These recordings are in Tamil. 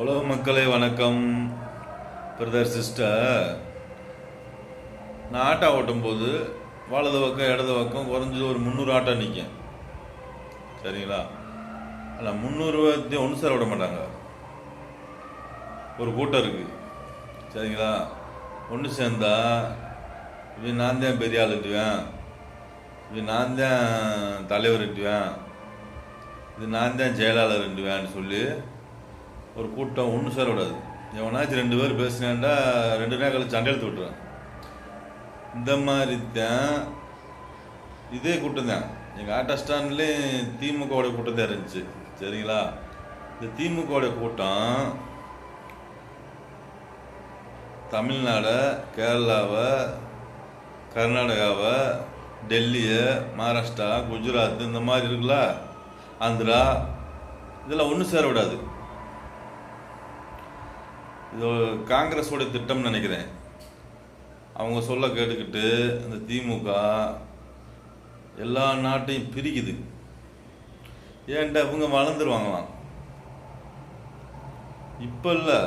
உலக மக்களே வணக்கம். பிரதர் சிஸ்டர், நான் ஆட்டோ ஓட்டும் போது வலது பக்கம் இடது பக்கம் குறைஞ்சது ஒரு 300 ஆட்டோ நிற்கும். சரிங்களா? ஆனால் 300 ஒன்று சேர விட மாட்டாங்க. ஒரு கூட்டம் இருக்குது. சரிங்களா? ஒன்று சேர்ந்தா இது நான் தான் பெரிய ஆளுட்டுவேன், இது நான் தான் தலைவர்ட்டுவேன், இது நான் தான் செயலாளர்ட்டுவேன்னு சொல்லி ஒரு கூட்டம் ஒன்று சேர விடாது. எவனாச்சும் 2 பேர் பேசினாண்டா 2 நாள் கழிச்சு சண்டை எடுத்து விட்டுறான். இந்த மாதிரி தான் இதே கூட்டம் தான் எங்கள் ஆட்டோ ஸ்டாண்ட்லேயும் திமுகவோடைய கூட்டம் தான் இருந்துச்சு. சரிங்களா? இந்த திமுகவோடைய கூட்டம் தமிழ்நாடை, கேரளாவை, கர்நாடகாவை, டெல்லியை, மகாராஷ்டிரா, குஜராத் இந்த மாதிரி இருக்குல்ல, ஆந்திரா, இதெல்லாம் ஒன்று சேர விடாது. இது காங்கிரஸோட திட்டம்னு நினைக்கிறேன். அவங்க சொல்ல கேட்டுக்கிட்டு இந்த திமுக எல்லா நாட்டையும் பிரிக்குது. ஏன்டா இவங்க வளர்ந்துருவாங்களாம். இப்போ இல்லை,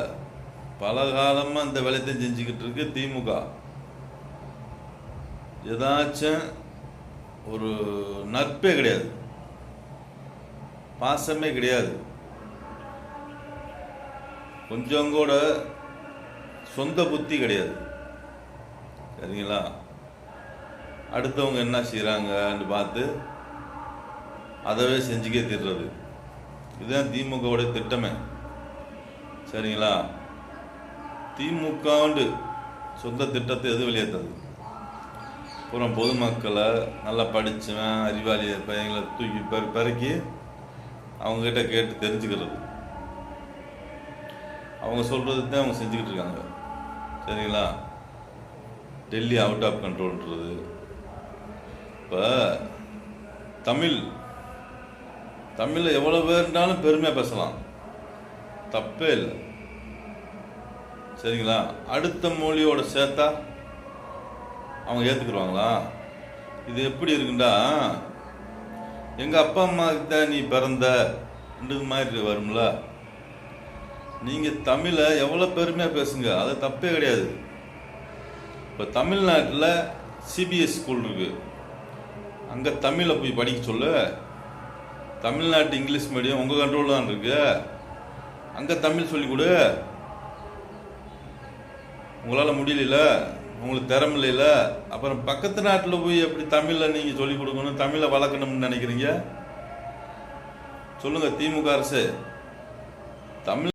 பல காலமாக இந்த வேலையத்தையும் செஞ்சுக்கிட்டு இருக்கு திமுக. ஏதாச்சும் ஒரு நட்பே கிடையாது, பாசமே கிடையாது, கொஞ்சம் கூட சொந்த புத்தி கிடையாது. சரிங்களா? அடுத்தவங்க என்ன செய்கிறாங்கன்னு பார்த்து அதவே செஞ்சுக்கே தீர்றது. இதுதான் திமுகவோட திட்டமே. சரிங்களா? திமுகண்டு சொந்த திட்டத்தை எது வெளியேற்றது? அப்புறம் பொதுமக்களை, நல்லா படித்தவன் அறிவாளி பையங்களை தூக்கி பெருக்கி அவங்ககிட்ட கேட்டு தெரிஞ்சுக்கிறது. அவங்க சொல்கிறது தான் அவங்க செஞ்சுக்கிட்டு இருக்காங்க. சரிங்களா? டெல்லி அவுட் ஆஃப் கண்ட்ரோல்ன்றது. இப்போ தமிழில் எவ்வளோ பேர்னாலும் பெருமையாக பேசலாம், தப்பே இல்லை. சரிங்களா? அடுத்த மொழியோட சேர்த்தா அவங்க ஏற்றுக்குருவாங்களா? இது எப்படி இருக்குண்டா, எங்கள் அப்பா அம்மாவுக்கு தான் நீ பிறந்த மாதிரி வரும்ல. நீங்கள் தமிழை எவ்வளோ பெருமையாக பேசுங்க, அது தப்பே கிடையாது. இப்போ தமிழ்நாட்டில் சிபிஎஸ் ஸ்கூல் இருக்குது, அங்கே தமிழை போய் படிக்க சொல்ல. தமிழ்நாட்டு இங்கிலீஷ் மீடியம் உங்கள் கண்ட்ரோல் தான் இருக்கு, அங்கே தமிழ் சொல்லிக் கொடு. உங்களால் முடியல, உங்களுக்கு திறமில்ல, அப்புறம் பக்கத்து நாட்டில் போய் எப்படி தமிழில் நீங்கள் சொல்லிக் கொடுக்கணும், தமிழை வளர்க்கணும்னு நினைக்கிறீங்க? சொல்லுங்கள் திமுக அரசு. தமிழ்